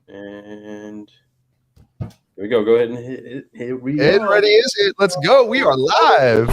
And here we go. Go ahead and hit read. It ready is it. Let's go. We are live.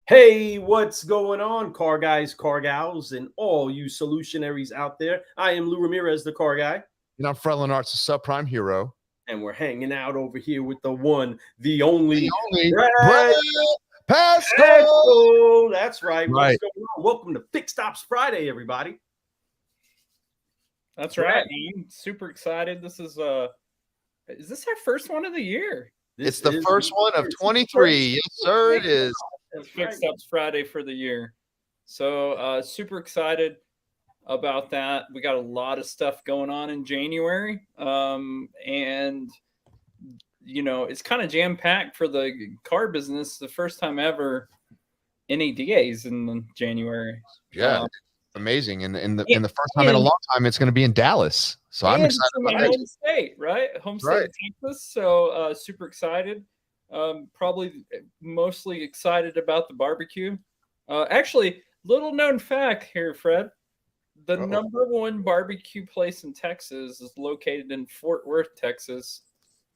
Hey, what's going on, car guys, car gals, and all you solutionaries out there? I am Lou Ramirez, the car guy. And I'm Frelin Arts, the subprime hero. And we're hanging out over here with the one, the only Brad Pasco. That's right. What's going on? Welcome to Fixed Ops Friday, everybody. That's right. Super excited. This is this our first one of the year? It's the first one of 23. Yes, sir, it is. Fixed Ops Friday for the year. So super excited about that. We got a lot of stuff going on in January. And you know, it's kind of jam-packed for the car business. The first time ever NADAs in January. Yeah. Amazing. And the first time in a long time it's going to be in Dallas. So I'm excited about that. Home state, right? Home state of Texas. So super excited. Probably mostly excited about the barbecue. Actually, little known fact here, Fred. The number one barbecue place in Texas is located in Fort Worth, Texas,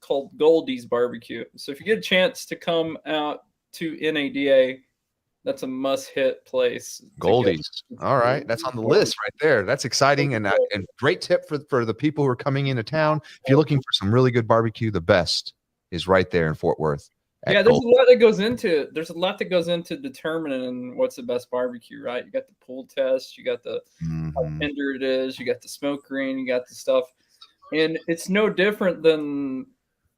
called Goldie's Barbecue. So if you get a chance to come out to NADA, that's a must-hit place. Goldie's. All right. That's on the list right there. That's exciting and great tip for the people who are coming into town. If you're looking for some really good barbecue, the best is right there in Fort Worth. Yeah, there's a lot that goes into it. There's a lot that goes into determining what's the best barbecue, right? You got the pull test, you got the how tender it is, you got the smoke green, you got the stuff. And it's no different than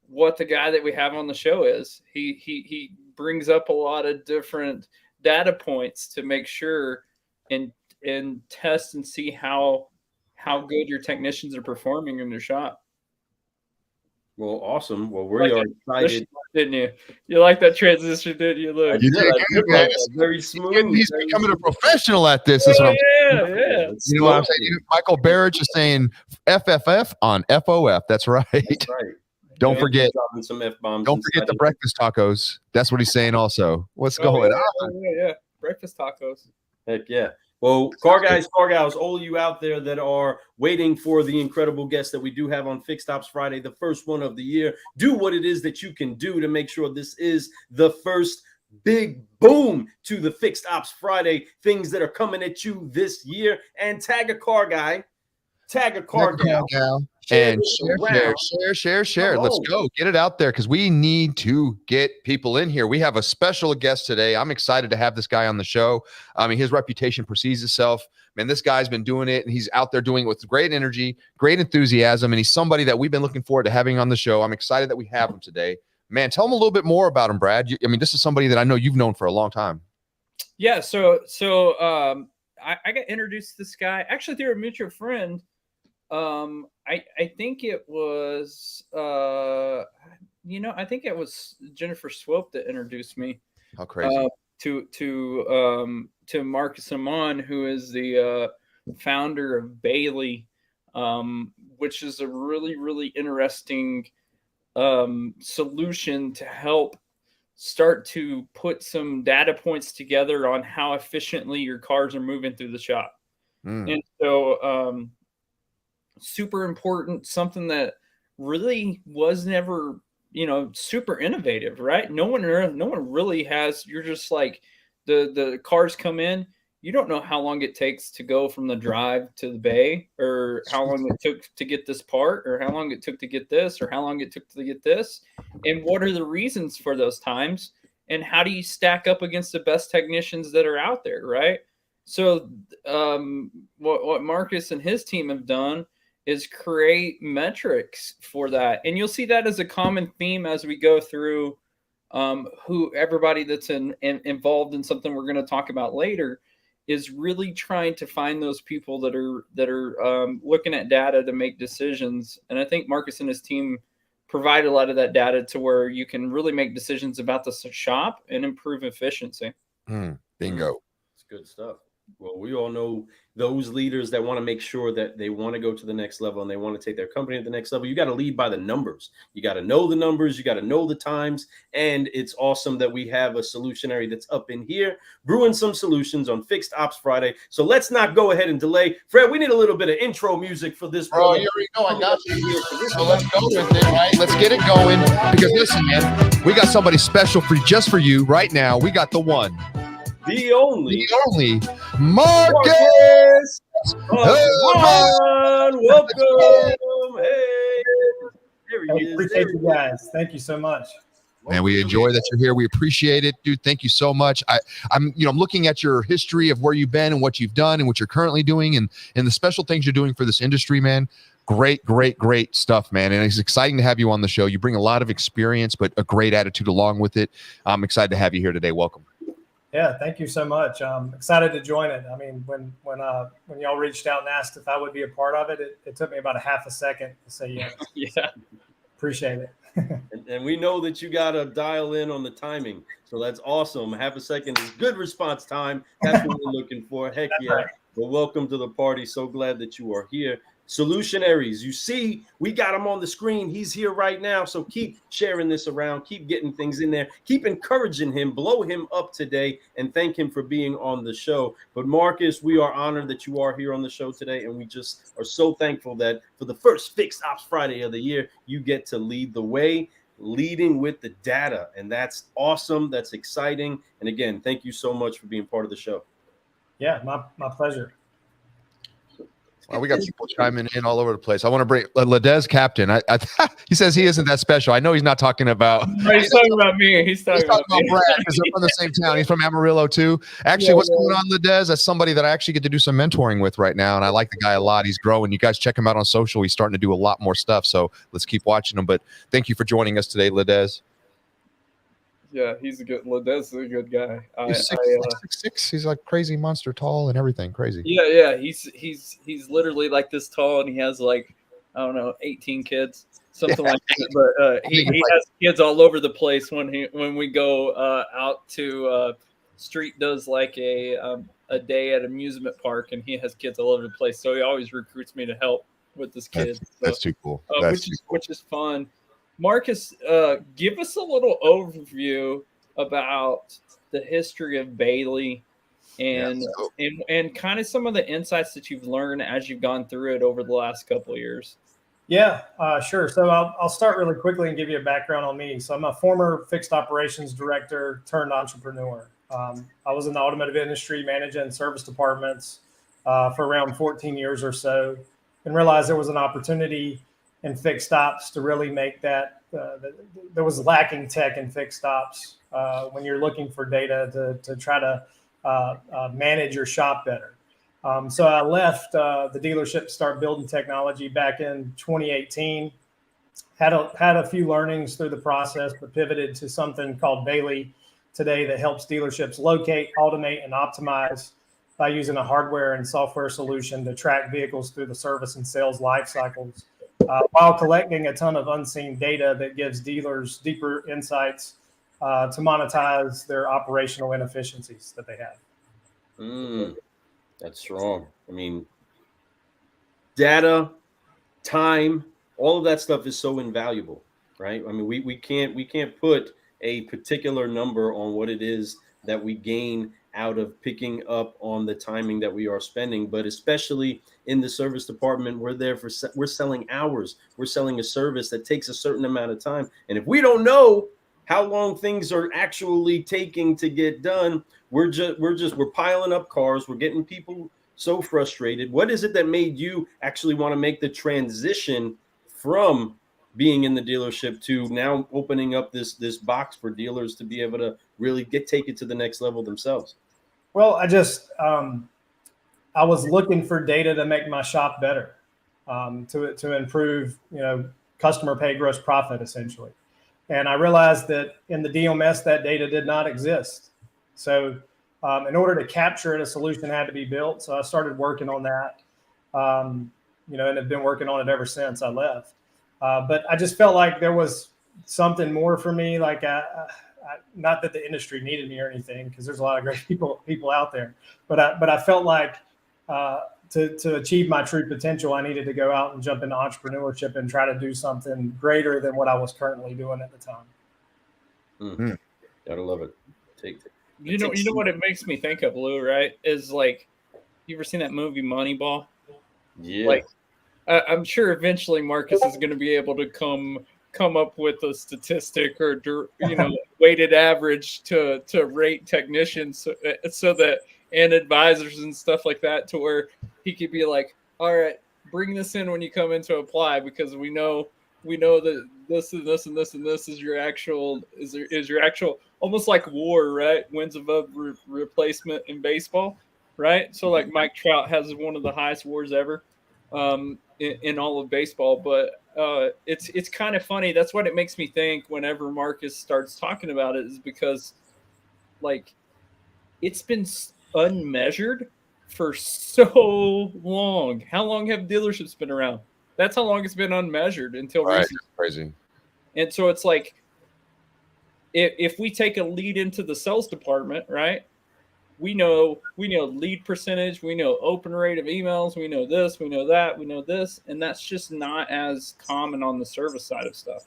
what the guy that we have on the show is. He brings up a lot of different data points to make sure and test and see how good your technicians are performing in their shop. Well, awesome. Well, we are excited. Didn't you? You like that transition, didn't you? Look, you did good, very smooth. He's becoming a professional at this. Yeah. You know what I'm saying? Michael Barrett is saying FFF on FOF. That's right. That's right. Don't forget some F-bombs. Don't forget the breakfast tacos. That's what he's saying also. What's going on? Yeah. Breakfast tacos. Heck yeah. Well, car guys, car gals, all of you out there that are waiting for the incredible guests that we do have on Fixed Ops Friday, the first one of the year, do what it is that you can do to make sure this is the first big boom to the Fixed Ops Friday things that are coming at you this year. And tag a car guy, tag a car gal. And share. Let's go. Get it out there because we need to get people in here. We have a special guest today. I'm excited to have this guy on the show. I mean, his reputation precedes itself. Man, this guy's been doing it, and he's out there doing it with great energy, great enthusiasm, and he's somebody that we've been looking forward to having on the show. I'm excited that we have him today. Man, tell him a little bit more about him, Brad. I mean, this is somebody that I know you've known for a long time. Yeah, so I got introduced to this guy actually through a mutual friend. I think it was I think it was Jennifer Swope that introduced me. How crazy. To Marcus Aman, who is the founder of Bayley, which is a really, really interesting solution to help start to put some data points together on how efficiently your cars are moving through the shop. And so super important, something that really was never, super innovative, right? No one really has. You're just like the cars come in. You don't know how long it takes to go from the drive to the bay, or how long it took to get this part, or how long it took to get this, or how long it took to get this, and what are the reasons for those times, and how do you stack up against the best technicians that are out there, right? So what Marcus and his team have done is create metrics for that. And you'll see that as a common theme as we go through who everybody that's involved in something we're going to talk about later is really trying to find those people that are looking at data to make decisions. And I think Marcus and his team provide a lot of that data to where you can really make decisions about the shop and improve efficiency. Bingo. It's good stuff. Well, we all know those leaders that want to make sure that they want to go to the next level and they want to take their company to the next level. You got to lead by the numbers. You got to know the numbers. You got to know the times. And it's awesome that we have a solutionary that's up in here brewing some solutions on Fixed Ops Friday. So let's not go ahead and delay. Fred, we need a little bit of intro music for this. Oh, you already know I got you. So let's go with it, right? Let's get it going. Because listen, man, we got somebody special just for you right now. We got the one. The only Marcus Aman. Welcome. Hey. There he is. Appreciate you guys. Thank you so much. Man, we enjoy that you're here. We appreciate it, dude. Thank you so much. I'm looking at your history of where you've been and what you've done and what you're currently doing and the special things you're doing for this industry, man. Great stuff, man. And it's exciting to have you on the show. You bring a lot of experience, but a great attitude along with it. I'm excited to have you here today. Welcome. Yeah, thank you so much. I'm excited to join it. I mean, when y'all reached out and asked if I would be a part of it, it took me about a half a second to say yes. Yeah. Appreciate it. and we know that you got to dial in on the timing. So that's awesome. Half a second is good response time. That's what we're looking for. Heck yeah. Right. Well, welcome to the party. So glad that you are here. Solutionaries, you see, we got him on the screen. He's here right now. So keep sharing this around. Keep getting things in there. Keep encouraging him. Blow him up today and thank him for being on the show. But Marcus, we are honored that you are here on the show today. And we just are so thankful that for the first Fixed Ops Friday of the year, you get to lead the way, leading with the data. And that's awesome. That's exciting. And again, thank you so much for being part of the show. Yeah, my pleasure. Well, we got people chiming in all over the place. I want to bring Ladez Captain. He says he isn't that special. I know he's not talking about. He's talking about me. He's talking about Brad because they're from the same town. He's from Amarillo too. Actually, what's going on, Ladez? That's somebody that I actually get to do some mentoring with right now, and I like the guy a lot. He's growing. You guys check him out on social. He's starting to do a lot more stuff. So let's keep watching him. But thank you for joining us today, Ladez. Yeah, he's a good. Ladez is a good guy. He's 6'6". He's like crazy monster tall and everything crazy. Yeah. He's literally like this tall, and he has like 18 kids, something like that. But he has kids all over the place when we go out to Street does like a day at amusement park, and he has kids all over the place. So he always recruits me to help with his kids. That's too cool. Which is fun. Marcus, give us a little overview about the history of Bayley and kind of some of the insights that you've learned as you've gone through it over the last couple of years. Yeah, sure. So I'll start really quickly and give you a background on me. So I'm a former fixed operations director turned entrepreneur. I was in the automotive industry managing service departments for around 14 years or so, and realized there was an opportunity in fixed ops to really make that there was lacking tech in fixed ops when you're looking for data to try to manage your shop better. So I left the dealership to start building technology back in 2018. Had a few learnings through the process, but pivoted to something called Bayley today that helps dealerships locate, automate, and optimize by using a hardware and software solution to track vehicles through the service and sales life cycles. While collecting a ton of unseen data that gives dealers deeper insights to monetize their operational inefficiencies that they have. That's strong. I mean, data, time, all of that stuff is so invaluable, right? I mean, we can't put a particular number on what it is that we gain out of picking up on the timing that we are spending, but especially in the service department, we're selling hours. We're selling a service that takes a certain amount of time. And if we don't know how long things are actually taking to get done, we're piling up cars. We're getting people so frustrated. What is it that made you actually want to make the transition from being in the dealership to now opening up this box for dealers to be able to really take it to the next level themselves? Well, I just I was looking for data to make my shop better. to improve, customer pay gross profit essentially. And I realized that in the DMS that data did not exist. So in order to capture it, a solution had to be built. So I started working on that, and have been working on it ever since I left. But I just felt like there was something more for me. Like, not that the industry needed me or anything, because there's a lot of great people out there. But I felt like to achieve my true potential, I needed to go out and jump into entrepreneurship and try to do something greater than what I was currently doing at the time. Mm-hmm. Gotta love it. You know what it makes me think of, Lou, right? Is like, you ever seen that movie Moneyball? Yeah. Like, I'm sure eventually Marcus is going to be able to come up with a statistic or weighted average to rate technicians so that, and advisors and stuff like that, to where he could be like, all right, bring this in when you come in to apply, because we know that this and this and this and this is your actual almost like WAR, right? Wins above replacement in baseball, right? So like Mike Trout has one of the highest WARs ever in all of baseball. But it's kind of funny. That's what it makes me think whenever Marcus starts talking about it, is because like it's been unmeasured for so long. How long have dealerships been around? That's how long it's been unmeasured until recently. Crazy. And so it's like, if we take a lead into the sales department, right? We know lead percentage, we know open rate of emails, we know this, we know that, we know this, and that's just not as common on the service side of stuff.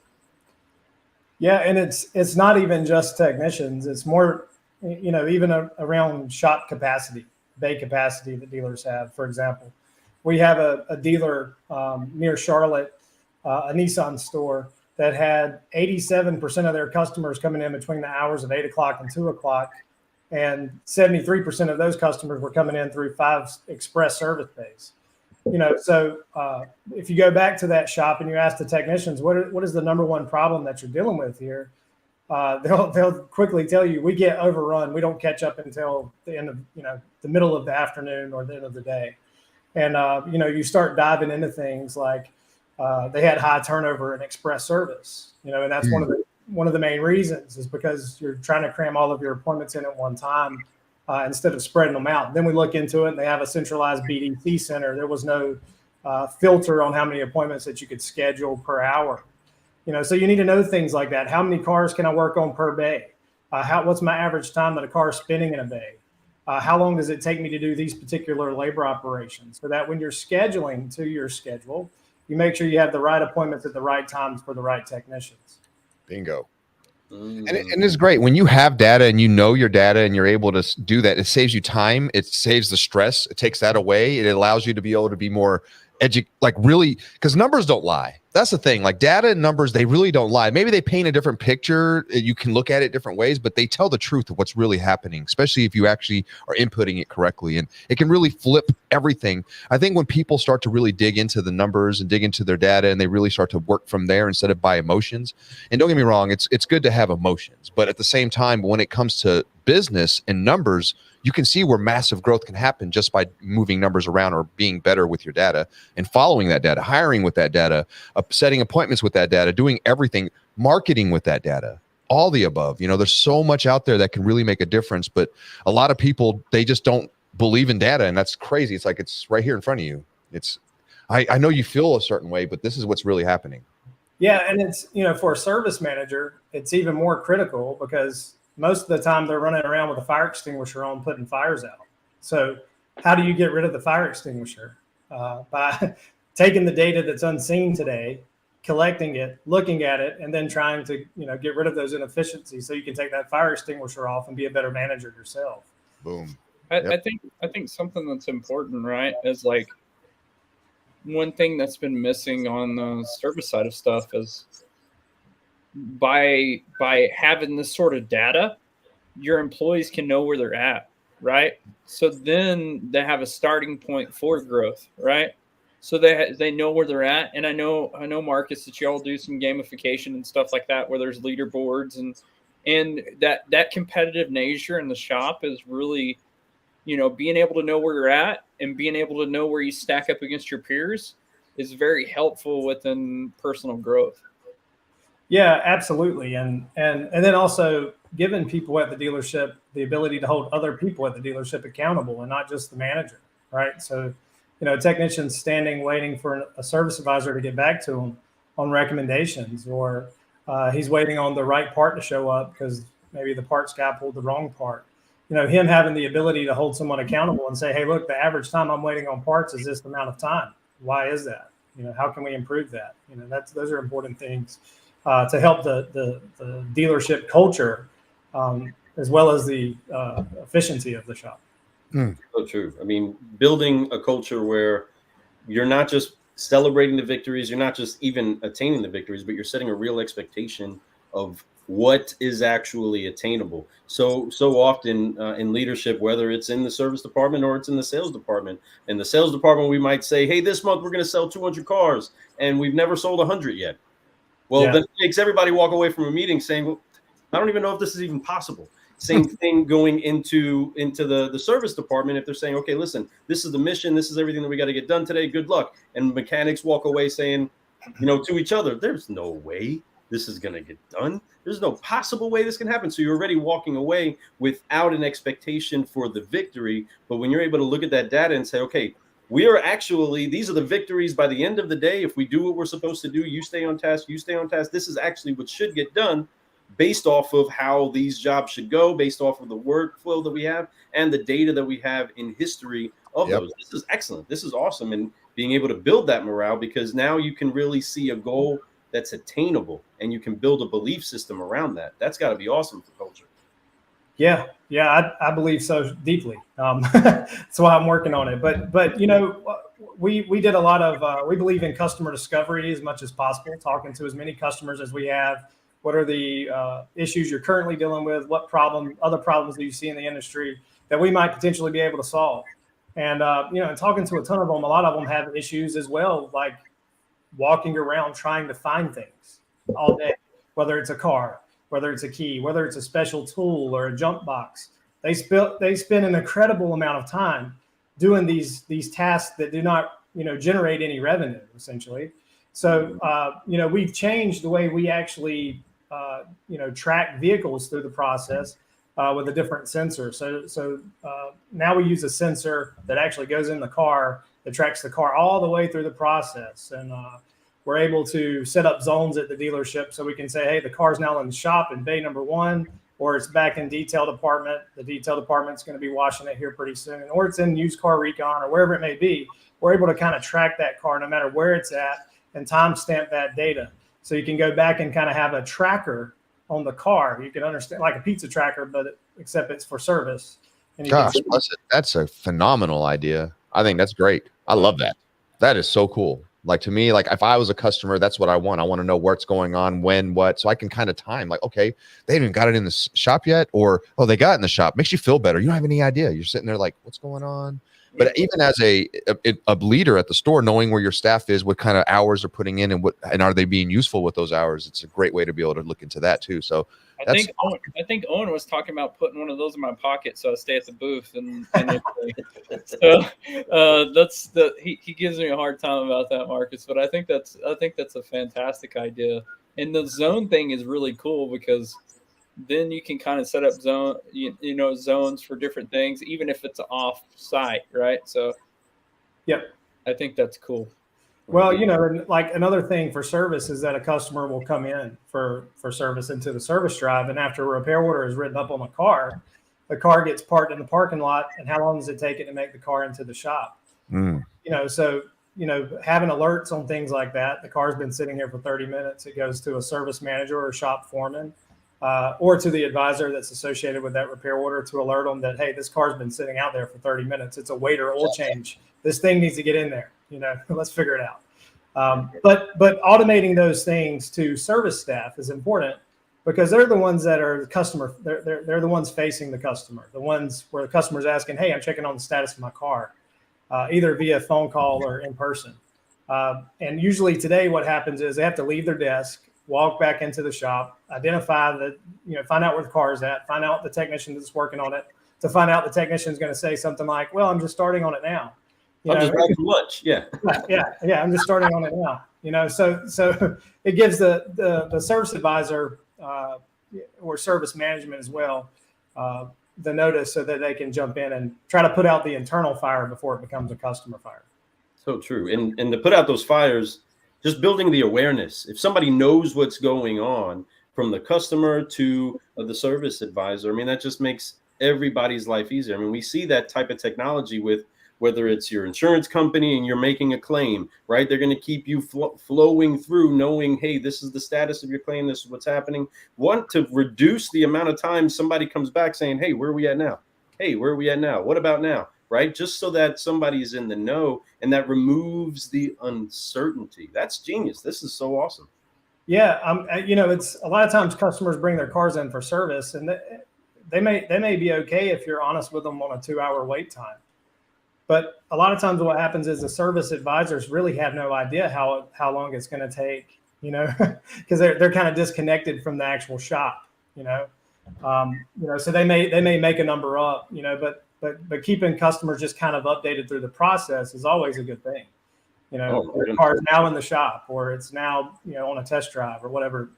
Yeah, and it's not even just technicians. It's more, even around shop capacity, bay capacity that dealers have. For example, we have a dealer near Charlotte, a Nissan store, that had 87% of their customers coming in between the hours of 8 o'clock and 2 o'clock. And 73% of those customers were coming in through 5 express service bays. So if you go back to that shop and you ask the technicians, what is the number one problem that you're dealing with here? They'll quickly tell you, we get overrun. We don't catch up until the end of, the middle of the afternoon or the end of the day. And, you start diving into things like they had high turnover in express service, and that's one of the main reasons, is because you're trying to cram all of your appointments in at one time instead of spreading them out. Then we look into it and they have a centralized BDC center. There was no filter on how many appointments that you could schedule per hour. So you need to know things like that. How many cars can I work on per bay? What's my average time that a car is spinning in a bay? How long does it take me to do these particular labor operations? So that when you're scheduling to your schedule, you make sure you have the right appointments at the right times for the right technicians. Bingo. And it's great when you have data and you know your data and you're able to do that. It saves you time. It saves the stress. It takes that away. It allows you to be able to be more really, because numbers don't lie. That's the thing. Like, data and numbers, they really don't lie. Maybe they paint a different picture. You can look at it different ways, but they tell the truth of what's really happening, especially if you actually are inputting it correctly. And it can really flip everything. I think when people start to really dig into the numbers and dig into their data, and they really start to work from there instead of by emotions. And don't get me wrong, it's good to have emotions, but at the same time, when it comes to business and numbers, you can see where massive growth can happen just by moving numbers around or being better with your data and following that data, hiring with that data, setting appointments with that data, doing everything, marketing with that data, all the above. There's so much out there that can really make a difference, but a lot of people, they just don't believe in data, and that's crazy. It's like, it's right here in front of you. I know you feel a certain way, but this is what's really happening. Yeah, and it's, for a service manager, it's even more critical because most of the time they're running around with a fire extinguisher on, putting fires out. So how do you get rid of the fire extinguisher? By taking the data that's unseen today, collecting it, looking at it, and then trying to, get rid of those inefficiencies so you can take that fire extinguisher off and be a better manager yourself. Boom. I think something that's important, right, is like, one thing that's been missing on the service side of stuff is by having this sort of data, your employees can know where they're at, right? So then they have a starting point for growth, right? So they know where they're at. And I know Marcus, that y'all do some gamification and stuff like that, where there's leaderboards and that competitive nature in the shop is really, being able to know where you're at and being able to know where you stack up against your peers is very helpful within personal growth. Yeah, absolutely. And then also giving people at the dealership the ability to hold other people at the dealership accountable and not just the manager, right? So, technicians standing waiting for a service advisor to get back to him on recommendations, or he's waiting on the right part to show up because maybe the parts guy pulled the wrong part. Him having the ability to hold someone accountable and say, hey, look, the average time I'm waiting on parts is this amount of time. Why is that? How can we improve that? Those are important things to help the dealership culture, as well as the efficiency of the shop. So true. I mean, building a culture where you're not just celebrating the victories, you're not just even attaining the victories, but you're setting a real expectation of what is actually attainable. So often in leadership, whether it's in the service department or it's in the sales department, in the sales department, we might say, hey, this month we're going to sell 200 cars and we've never sold 100 yet. Well, that makes everybody walk away from a meeting saying, well, I don't even know if this is even possible. Same thing going into the service department. If they're saying, okay, listen, this is the mission, this is everything that we got to get done today, good luck. And mechanics walk away saying, to each other, there's no way this is going to get done. There's no possible way this can happen. So you're already walking away without an expectation for the victory. But when you're able to look at that data and say, okay, these are the victories by the end of the day. If we do what we're supposed to do, you stay on task, this is actually what should get done based off of how these jobs should go, based off of the workflow that we have and the data that we have in history of those. This is excellent. This is awesome. And being able to build that morale, because now you can really see a goal that's attainable and you can build a belief system around that. That's got to be awesome for culture. Yeah, I believe so deeply. That's why I'm working on it. But we did a lot of we believe in customer discovery as much as possible, talking to as many customers as we have. What are the issues you're currently dealing with? What other problems that you see in the industry that we might potentially be able to solve? And talking to a ton of them, a lot of them have issues as well, like walking around trying to find things all day, whether it's a car, whether it's a key, whether it's a special tool or a jump box. They spend an incredible amount of time doing these tasks that do not, generate any revenue, essentially. So, we've changed the way we actually, track vehicles through the process with a different sensor. So now we use a sensor that actually goes in the car that tracks the car all the way through the process. And we're able to set up zones at the dealership so we can say, hey, the car's now in the shop in bay number 1, or it's back in detail department. The detail department's going to be washing it here pretty soon, or it's in used car recon or wherever it may be. We're able to kind of track that car no matter where it's at and timestamp that data. So you can go back and kind of have a tracker on the car. You can understand, like a pizza tracker, but except it's for service. And that's a phenomenal idea. I think that's great. I love that. That is so cool. Like, to me, like if I was a customer, that's what I want. I want to know what's going on, when, what, so I can kind of time, like, okay, they haven't even got it in the shop yet, or, oh, they got it in the shop. Makes you feel better. You don't have any idea. You're sitting there like, what's going on? But even as a leader at the store, knowing where your staff is, what kind of hours they're putting in, and are they being useful with those hours, it's a great way to be able to look into that too. So I think Owen was talking about putting one of those in my pocket so I stay at the booth, and so he gives me a hard time about that, Marcus. But I think that's a fantastic idea, and the zone thing is really cool because then you can kind of set up zones for different things, even if it's off site, right? So, yep, I think that's cool. Well, like another thing for service is that a customer will come in for service into the service drive, and after a repair order is written up on the car gets parked in the parking lot, and how long does it take it to make the car into the shop? So having alerts on things like that. The car's been sitting here for 30 minutes. It goes to a service manager or shop foreman, or to the advisor that's associated with that repair order to alert them that, hey, this car's been sitting out there for 30 minutes. It's a waiter oil change. This thing needs to get in there. Let's figure it out. But automating those things to service staff is important because they're the ones that are the customer. They're the ones facing the customer, the ones where the customer's asking, hey, I'm checking on the status of my car, either via phone call or in person. And usually today what happens is they have to leave their desk, walk back into the shop, identify find out where the car is at, find out the technician that's working on it, to find out the technician is going to say something like, well, I'm just starting on it now. I'm just back from lunch. Yeah. Yeah. I'm just starting on it now. So it gives the service advisor or service management as well the notice so that they can jump in and try to put out the internal fire before it becomes a customer fire. So true. And to put out those fires, just building the awareness. If somebody knows what's going on, from the customer to the service advisor, I mean, that just makes everybody's life easier. I mean, we see that type of technology with whether it's your insurance company and you're making a claim, right? They're going to keep you flowing through knowing, hey, this is the status of your claim. This is what's happening. Want to reduce the amount of time somebody comes back saying, hey, where are we at now? Hey, where are we at now? What about now? Right? Just so that somebody's in the know, and that removes the uncertainty. That's genius. This is so awesome. Yeah. It's a lot of times customers bring their cars in for service, and they may be okay if you're honest with them on a 2-hour wait time. But a lot of times what happens is the service advisors really have no idea how long it's going to take, because they're kind of disconnected from the actual shop, so they may make a number up, but keeping customers just kind of updated through the process is always a good thing. The car's now in the shop, or it's now, on a test drive or whatever.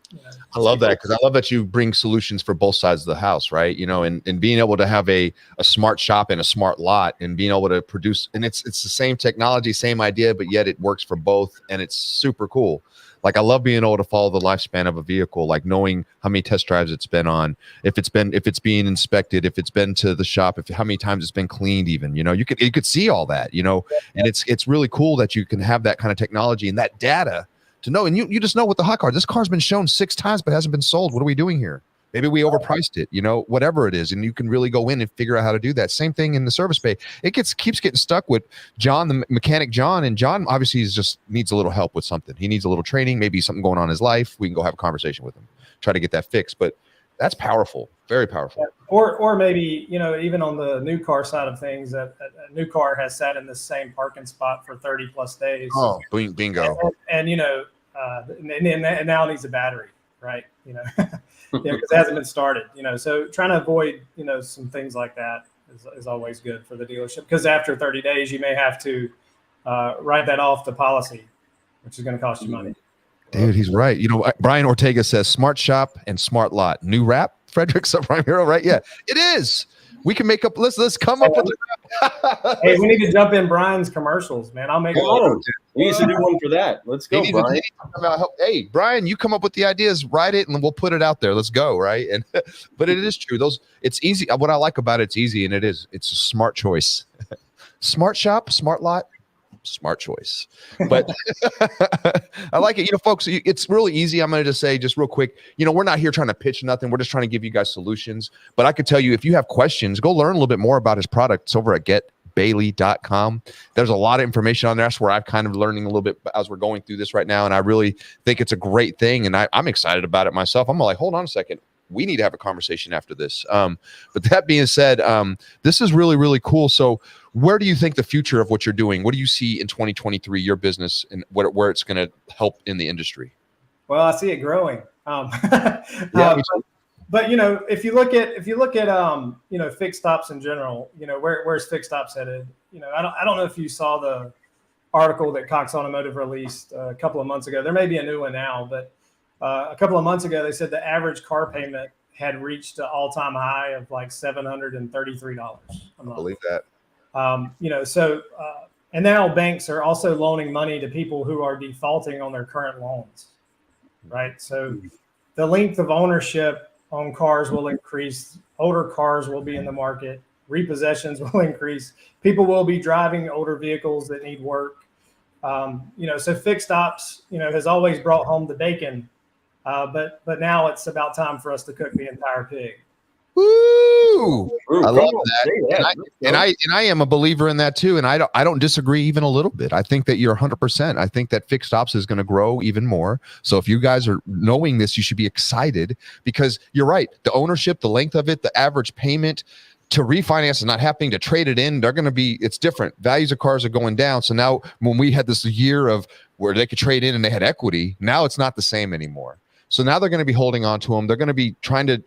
I love that, because I love that you bring solutions for both sides of the house, right? And being able to have a smart shop and a smart lot, and being able to produce, and it's the same technology, same idea, but yet it works for both, and it's super cool. Like, I love being able to follow the lifespan of a vehicle, like knowing how many test drives it's been on, if it's being inspected, if it's been to the shop, how many times it's been cleaned, even, you could see all that, and it's really cool that you can have that kind of technology and that data to know. And you just know with the hot car, this car's been shown 6 times, but hasn't been sold. What are we doing here? Maybe we overpriced it, whatever it is. And you can really go in and figure out how to do that. Same thing in the service bay. It keeps getting stuck with John, the mechanic John. And John obviously just needs a little help with something. He needs a little training, maybe something going on in his life. We can go have a conversation with him, try to get that fixed. But that's powerful, very powerful. Or maybe, even on the new car side of things, a new car has sat in the same parking spot for 30 plus days. Oh, bingo. And now it needs a battery, right? Because it hasn't been started, so trying to avoid, some things like that is always good for the dealership, because after 30 days, you may have to write that off the policy, which is going to cost you money. Dude, he's right. Brian Ortega says smart shop and smart lot. New rap, Frederick Subprime Hero, right? Yeah, it is. We can make up. Let's come up with it. Hey, we need to jump in Brian's commercials, man. I'll make it. He needs to do one for that. Let's go, Brian. Hey, Brian, you come up with the ideas, write it, and we'll put it out there. Let's go, right? And but it is true. It's easy. What I like about it's easy, and it's a smart choice. Smart shop, smart lot, smart choice. But I like it. Folks, it's really easy. I'm going to just say, just real quick, we're not here trying to pitch nothing. We're just trying to give you guys solutions. But I could tell you, if you have questions, go learn a little bit more about his products over at getbayley.com. There's a lot of information on there. That's where I'm kind of learning a little bit as we're going through this right now. And I really think it's a great thing. And I'm excited about it myself. I'm like, hold on a second. We need to have a conversation after this. But that being said, this is really, really cool. So where do you think the future of what you're doing? What do you see in 2023, your business, and where it's going to help in the industry? Well, I see it growing. But if you look at fixed ops in general, where's fixed ops headed? I don't know if you saw the article that Cox Automotive released a couple of months ago. There may be a new one now, but a couple of months ago, they said the average car payment had reached an all-time high of like $733 a month. I believe that. And now banks are also loaning money to people who are defaulting on their current loans, right? So the length of ownership on cars will increase. Older cars will be in the market. Repossessions will increase. People will be driving older vehicles that need work. So fixed ops, has always brought home the bacon. But now it's about time for us to cook the entire pig. Woo! I love that. And I am a believer in that too. And I don't disagree even a little bit. I think that you're 100%. I think that fixed ops is going to grow even more. So if you guys are knowing this, you should be excited, because you're right. The ownership, the length of it, the average payment to refinance is not happening. To trade it in, it's different. Values of cars are going down. So now when we had this year of where they could trade in and they had equity, now it's not the same anymore. So now they're going to be holding on to them. They're going to be trying to,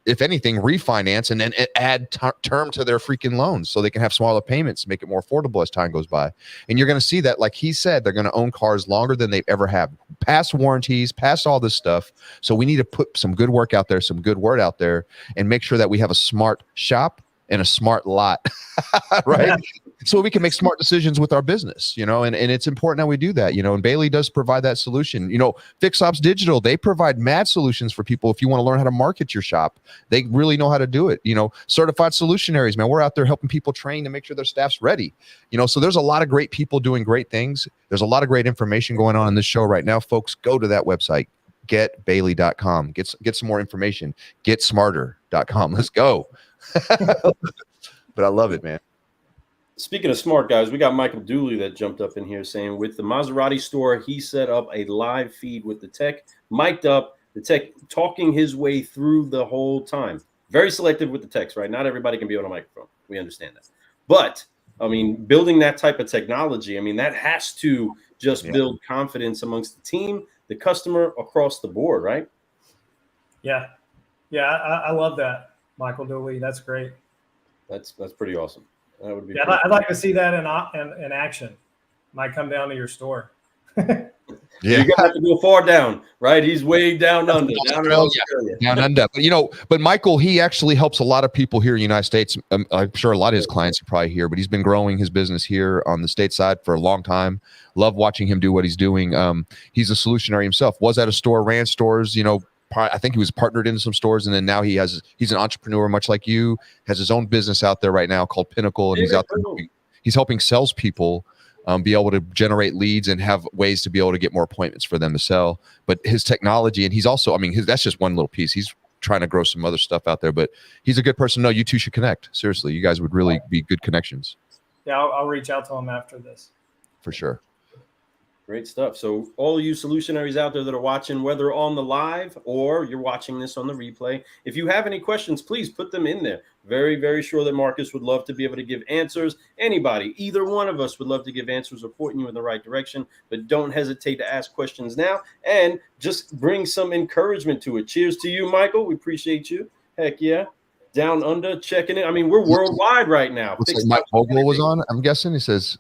if anything, refinance and then add term to their freaking loans so they can have smaller payments, make it more affordable as time goes by. And you're going to see that, like he said, they're going to own cars longer than they've ever have, past warranties, past all this stuff. So we need to put some good work out there, some good word out there, and make sure that we have a smart shop and a smart lot, right? So we can make smart decisions with our business, and it's important that we do that, and Bayley does provide that solution. Fixed Ops Digital, they provide mad solutions for people. If you want to learn how to market your shop, they really know how to do it. Certified solutionaries, man, we're out there helping people train to make sure their staff's ready. So there's a lot of great people doing great things. There's a lot of great information going on in this show right now. Folks, go to that website, getbayley.com, get some more information, getsmarter.com. Let's go. But I love it, man. Speaking of smart guys, we got Michael Dooley that jumped up in here saying with the Maserati store, he set up a live feed with the tech, mic'd up, the tech talking his way through the whole time. Very selective with the techs, right? Not everybody can be on a microphone. We understand that. But, building that type of technology, that has to just build confidence amongst the team, the customer, across the board, right? Yeah. Yeah, I love that, Michael Dooley. That's great. That's pretty awesome. That would be. Yeah, I'd like to see that in action. Might come down to your store. Yeah, you're gonna have to go far down, right? He's way down under, down under. But Michael, he actually helps a lot of people here in the United States. I'm sure a lot of his clients are probably here, but he's been growing his business here on the stateside for a long time. Love watching him do what he's doing. He's a solutionary himself. Was at a store, ran stores. I think he was partnered in some stores, and then now he's an entrepreneur, much like you, has his own business out there right now called Pinnacle, and he's out there he's helping salespeople be able to generate leads and have ways to be able to get more appointments for them to sell. But his technology, and he's also, that's just one little piece. He's trying to grow some other stuff out there, but he's a good person. No, you two should connect. Seriously, you guys would really be good connections. Yeah, I'll reach out to him after this. For sure. Great stuff. So all you solutionaries out there that are watching, whether on the live or you're watching this on the replay, if you have any questions, please put them in there. Very, very sure that Marcus would love to be able to give answers. Anybody, either one of us would love to give answers or pointing you in the right direction, but don't hesitate to ask questions now and just bring some encouragement to it. Cheers to you, Michael. We appreciate you. Heck yeah. Down under, checking it. We're worldwide right now. Looks like Mike Vogel was on, I'm guessing. He says,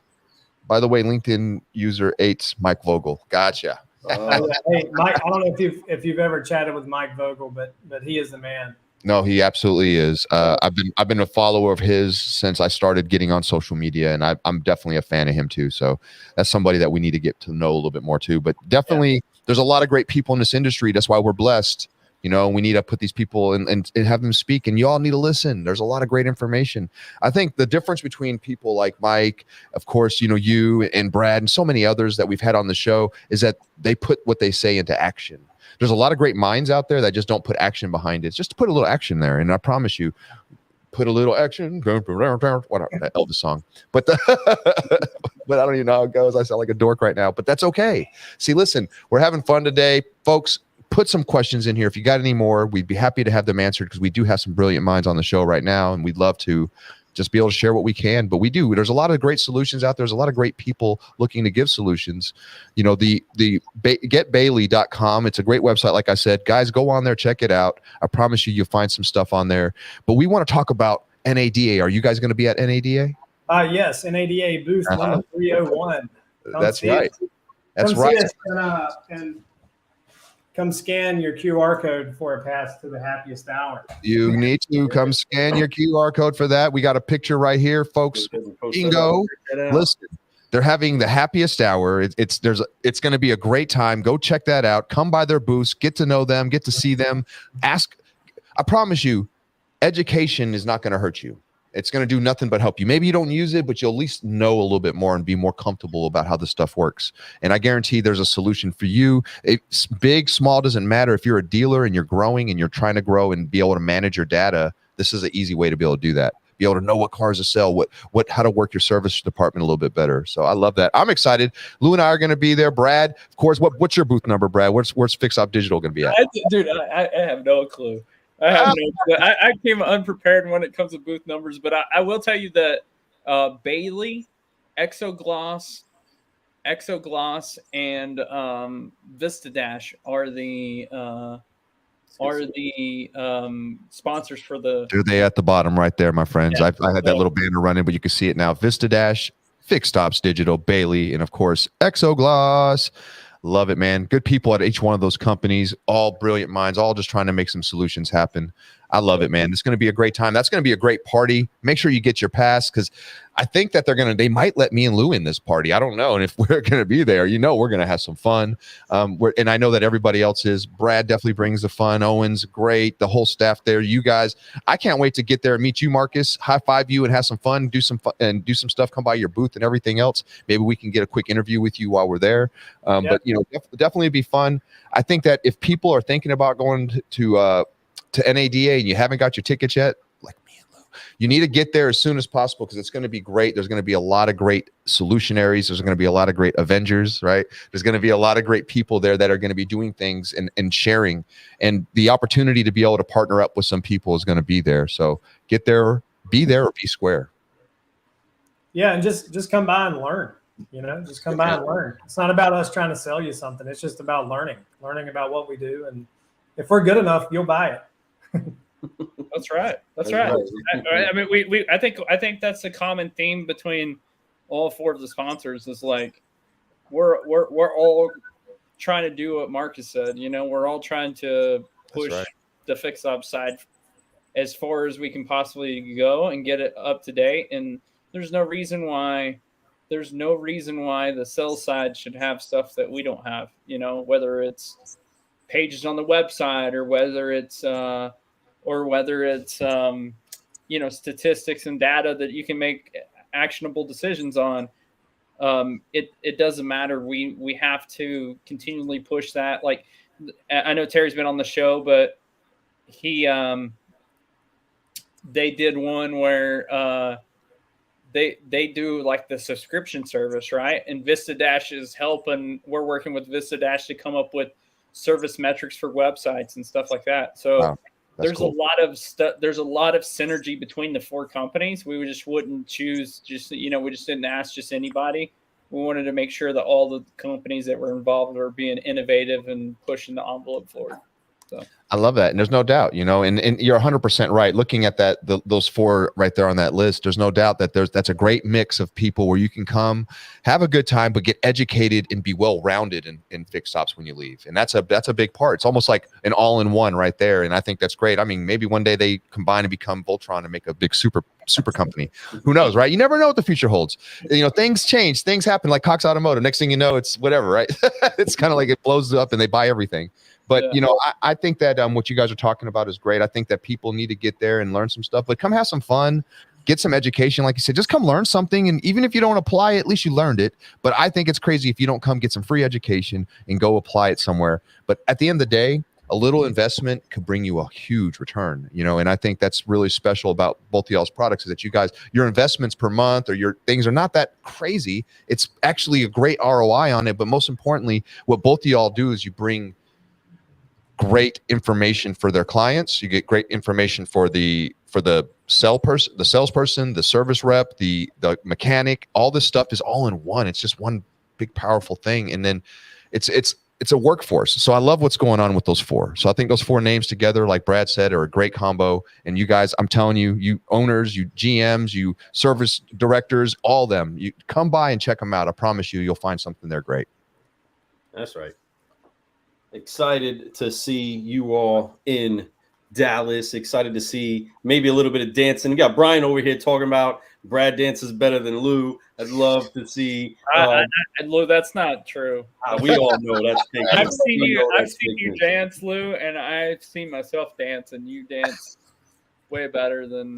by the way, LinkedIn user 8's Mike Vogel. Gotcha. Hey, Mike, I don't know if you've ever chatted with Mike Vogel, but he is the man. No, he absolutely is. I've been a follower of his since I started getting on social media, and I'm definitely a fan of him too. So that's somebody that we need to get to know a little bit more too. But definitely, there's a lot of great people in this industry. That's why we're blessed. We need to put these people and have them speak, and you all need to listen. There's a lot of great information. I think the difference between people like Mike, of course, you and Brad and so many others that we've had on the show is that they put what they say into action. There's a lot of great minds out there that just don't put action behind it. Just to put a little action there. And I promise you, put a little action, whatever, that Elvis song. But but I don't even know how it goes. I sound like a dork right now, but that's okay. See, listen, we're having fun today, folks. Put some questions in here. If you got any more, we'd be happy to have them answered because we do have some brilliant minds on the show right now, and we'd love to just be able to share what we can. But we do. There's a lot of great solutions out there. There's a lot of great people looking to give solutions. The getbayley.com. It's a great website. Like I said, guys, go on there, check it out. I promise you'll find some stuff on there. But we want to talk about NADA. Are you guys going to be at NADA? Yes, NADA booth number 301. That's right. That's right. And come scan your QR code for a pass to the happiest hour. You need to come scan your QR code for that. We got a picture right here, folks. Bingo. Listen, they're having the happiest hour. It's going to be a great time. Go check that out. Come by their booths, get to know them, get to see them. Ask. I promise you, education is not going to hurt you. It's going to do nothing but help you. Maybe you don't use it, but you'll at least know a little bit more and be more comfortable about how this stuff works. And I guarantee there's a solution for you. It's big, small, doesn't matter. If you're a dealer and you're growing and you're trying to grow and be able to manage your data, this is an easy way to be able to do that. Be able to know what cars to sell, how to work your service department a little bit better. So I love that. I'm excited. Lou and I are going to be there. Brad, of course. What's your booth number, Brad? Where's Fixed Op Digital going to be at? Dude, I have no clue. I came unprepared when it comes to booth numbers, but I will tell you that Bayley, Exogloss, and Vista Dash are the are the sponsors for the. Are they at the bottom right there, my friends? Yeah. I had that little banner running, but you can see it now. Vista Dash, Fixed Ops Digital, Bayley, and of course, Exogloss. Love it, man. Good people at each one of those companies, all brilliant minds, all just trying to make some solutions happen. I love it, man. It's going to be a great time. That's going to be a great party. Make sure you get your pass, because I think that they might let me and Lou in this party. I don't know. And if we're going to be there, we're going to have some fun. And I know that everybody else is. Brad definitely brings the fun. Owen's great. The whole staff there. You guys, I can't wait to get there and meet you, Marcus. High five you and have some fun. Do some stuff. Come by your booth and everything else. Maybe we can get a quick interview with you while we're there. But definitely be fun. I think that if people are thinking about going to NADA and you haven't got your tickets yet, like me and Lou, you need to get there as soon as possible, because it's going to be great. There's going to be a lot of great solutionaries. There's going to be a lot of great Avengers, right? There's going to be a lot of great people there that are going to be doing things and sharing, and the opportunity to be able to partner up with some people is going to be there. So get there, be there, or be square. Yeah, and just come by and learn. Just come by and learn. It's not about us trying to sell you something. It's just about learning about what we do, and if we're good enough, you'll buy it. That's right. I mean, I think that's a common theme between all four of the sponsors. Is like we're all trying to do what Marcus said. We're all trying to push the Fixed Ops side as far as we can possibly go and get it up to date. And there's no reason why the sales side should have stuff that we don't have. Whether it's pages on the website or whether it's statistics and data that you can make actionable decisions on. It doesn't matter. We have to continually push that. Like, I know Terry's been on the show, but they did one where they do like the subscription service, right? And Vista Dash is helping. We're working with Vista Dash to come up with service metrics for websites and stuff like that. So wow, there's cool. A lot of stuff. There's a lot of synergy between the four companies. We just wouldn't choose we just didn't ask just anybody. We wanted to make sure that all the companies that were involved are being innovative and pushing the envelope forward. So I love that. And there's no doubt, and you're 100% right. Looking at those four right there on that list, there's no doubt that that's a great mix of people where you can come, have a good time, but get educated and be well-rounded in Fixed Ops when you leave. And that's a big part. It's almost like an all-in-one right there. And I think that's great. I mean, maybe one day they combine and become Voltron and make a big super company. Who knows, right? You never know what the future holds. Things change, things happen, like Cox Automotive. Next thing you know, it's whatever, right? It's kind of like it blows up and they buy everything. But, I think that what you guys are talking about is great. I think that people need to get there and learn some stuff, but come have some fun, get some education. Like you said, just come learn something. And even if you don't apply it, at least you learned it. But I think it's crazy if you don't come get some free education and go apply it somewhere. But at the end of the day, a little investment could bring you a huge return, and I think that's really special about both of y'all's products is that you guys, your investments per month or your things are not that crazy. It's actually a great ROI on it. But most importantly, what both of y'all do is you bring great information for their clients. You get great information for the salesperson, the service rep, the mechanic. All this stuff is all in one. It's just one big powerful thing. And then it's a workforce. So I love what's going on with those four. So I think those four names together, like Brad said, are a great combo. And you guys, I'm telling you, you owners, you GMs, you service directors, all of them, you come by and check them out. I promise you'll find something there great. That's right. Excited to see you all in Dallas. Excited to see maybe a little bit of dancing. We got Brian over here talking about Brad dances better than Lou. I'd love to see. Lou, that's not true. We all know that's fake. I've seen you dance, Lou, and I've seen myself dance, and you dance way better than.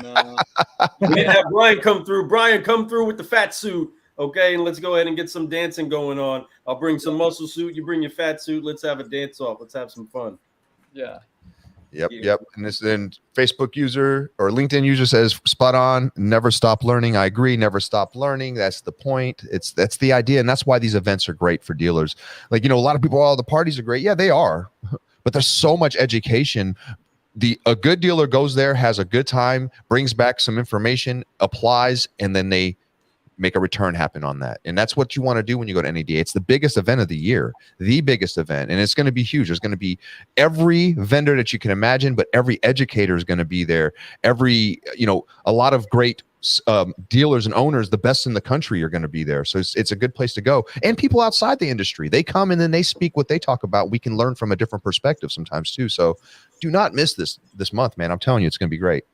We need to have Brian come through. Brian, come through with the fat suit. Okay, and let's go ahead and get some dancing going on. I'll bring some muscle suit. You bring your fat suit. Let's have a dance off. Let's have some fun. Yeah. Yep. And this then Facebook user or LinkedIn user says, spot on. Never stop learning. I agree. Never stop learning. That's the point. That's the idea. And that's why these events are great for dealers. Like, a lot of people, the parties are great. Yeah, they are. But there's so much education. A good dealer goes there, has a good time, brings back some information, applies, and then they make a return happen on that. And that's what you want to do when you go to NADA. It's the biggest event of the year, the biggest event, and it's going to be huge. There's going to be every vendor that you can imagine, but every educator is going to be there. Every, a lot of great dealers and owners, the best in the country, are going to be there. So it's a good place to go. And people outside the industry, they come and then they speak what they talk about. We can learn from a different perspective sometimes too. So do not miss this month, man. I'm telling you, it's going to be great.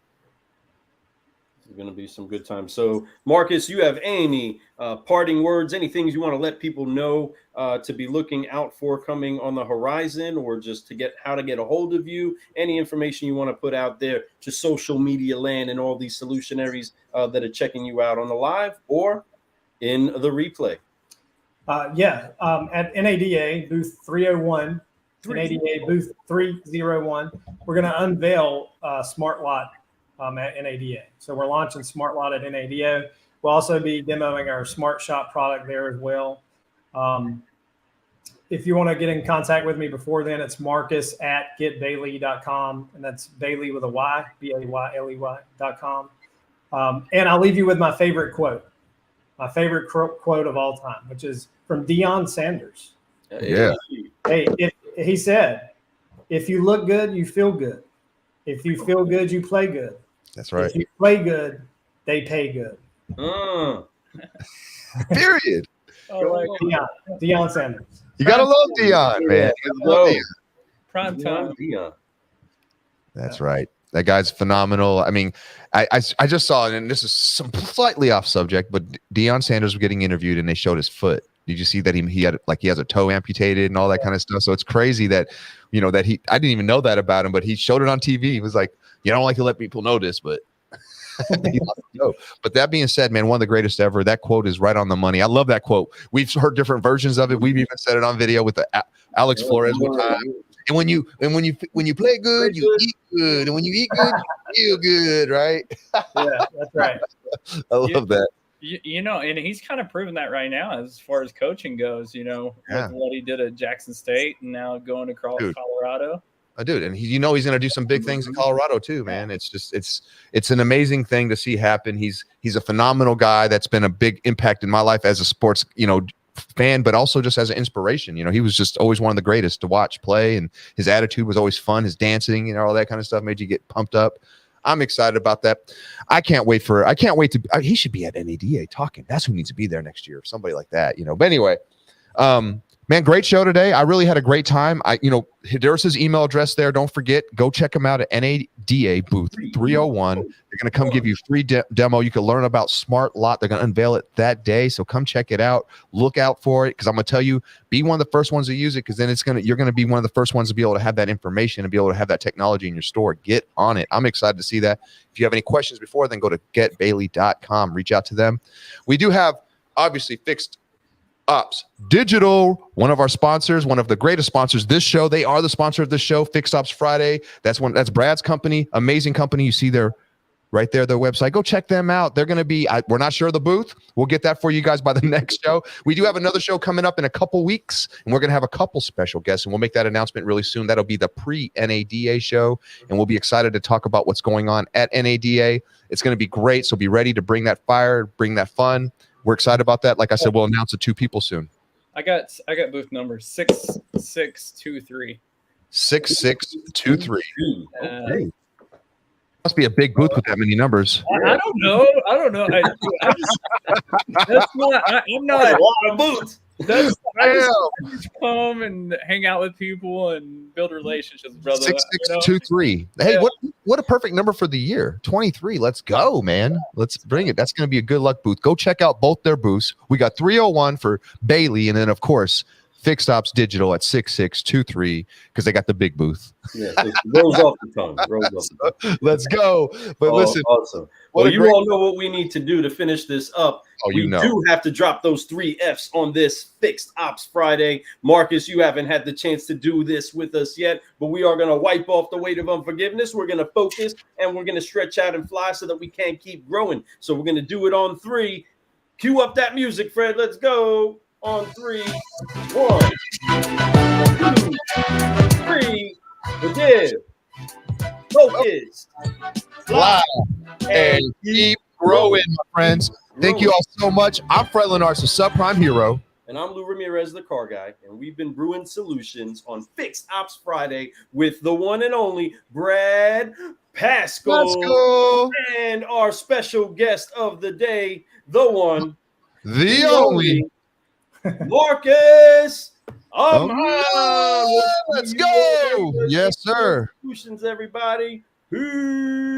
Going to be some good times. So, Marcus, you have any parting words, any things you want to let people know to be looking out for coming on the horizon, or just to get how to get a hold of you? Any information you want to put out there to social media land and all these solutionaries that are checking you out on the live or in the replay? At NADA booth 301, NADA booth 301, we're going to unveil Smart Lot at NADA. So we're launching Smart Lot at NADA. We'll also be demoing our Smart Shop product there as well. If you want to get in contact with me before then, it's marcus@getbayley.com, and that's Bayley with a Y, BAYLEY.com. And I'll leave you with my favorite quote of all time, which is from Deion Sanders. Yeah. Hey, he said, "If you look good, you feel good. If you feel good, you play good. That's right. If you play good, they pay good." Period. Deion Sanders. You gotta love Deion, man. Prime time. Deion. That's right. That guy's phenomenal. I mean, I just saw it, and this is slightly off subject, but Deion Sanders was getting interviewed, and they showed his foot. Did you see that he has a toe amputated and all that kind of stuff? So it's crazy that, I didn't even know that about him, but he showed it on TV. He was like, "You don't like to let people know this, but." He lost the toe. But that being said, man, one of the greatest ever. That quote is right on the money. I love that quote. We've heard different versions of it. We've even said it on video with the Alex Flores one time. And when you play good, you eat good, and when you eat good, you feel good, right? Yeah, that's right. I love that. And he's kind of proven that right now as far as coaching goes, with what he did at Jackson State and now going to Colorado. Dude, and he's going to do some big things in Colorado too, man. It's just it's an amazing thing to see happen. He's a phenomenal guy that's been a big impact in my life as a sports, fan, but also just as an inspiration. He was just always one of the greatest to watch play, and his attitude was always fun. His dancing, all that kind of stuff made you get pumped up. I'm excited about that. I can't wait to. He should be at NADA talking. That's who needs to be there next year. Somebody like that, But anyway, man, great show today. I really had a great time. There's his email address there. Don't forget, go check him out at NADA booth 301. They're going to come give you a free demo. You can learn about Smart Lot. They're going to unveil it that day. So come check it out. Look out for it, because I'm going to tell you, be one of the first ones to use it, because then you're going to be one of the first ones to be able to have that information and be able to have that technology in your store. Get on it. I'm excited to see that. If you have any questions before, then go to getbayley.com. Reach out to them. We do have, obviously, Fixed Ops Digital, one of our sponsors, one of the greatest sponsors this show. They are the sponsor of this show, Fixed Ops Friday. That's Brad's company, amazing company. You see their right there, their website. Go check them out. They're going to be, we're not sure of the booth. We'll get that for you guys by the next show. We do have another show coming up in a couple weeks, and we're going to have a couple special guests, and we'll make that announcement really soon. That'll be the pre-NADA show, and we'll be excited to talk about what's going on at NADA. It's going to be great, so be ready to bring that fire, bring that fun. We're excited about that. Like I said, we'll announce it to people soon. I got booth number 6623. 6623. Okay. Must be a big booth with that many numbers. I don't know. I'm not a lot of booths. I just come and hang out with people and build relationships, brother. 6623. Hey, what a perfect number for the year. 23. Let's go, man. Let's bring it. That's going to be a good luck booth. Go check out both their booths. We got 301 for Bayley, and then of course Fixed Ops Digital at 6623, because they got the big booth. Yeah, it rolls off the tongue. Let's go. But listen, awesome. Well, you all know what we need to do to finish this up. We do have to drop those 3 Fs on this Fixed Ops Friday. Marcus, you haven't had the chance to do this with us yet, but we are going to wipe off the weight of unforgiveness. We're going to focus, and we're going to stretch out and fly so that we can keep growing. So we're going to do it on 3. Cue up that music, Fred. Let's go. On 3, 1, 2, 3. Forgive, focus, fly, and keep growing, my friends. Thank you all so much. I'm Fred Lenars, the Subprime Hero. And I'm Lou Ramirez, the car guy. And we've been brewing solutions on Fixed Ops Friday with the one and only Brad Pascal. And our special guest of the day, the one, the only, Marcus Aman. Let's go. Yes, sir. Solutions, everybody. Peace.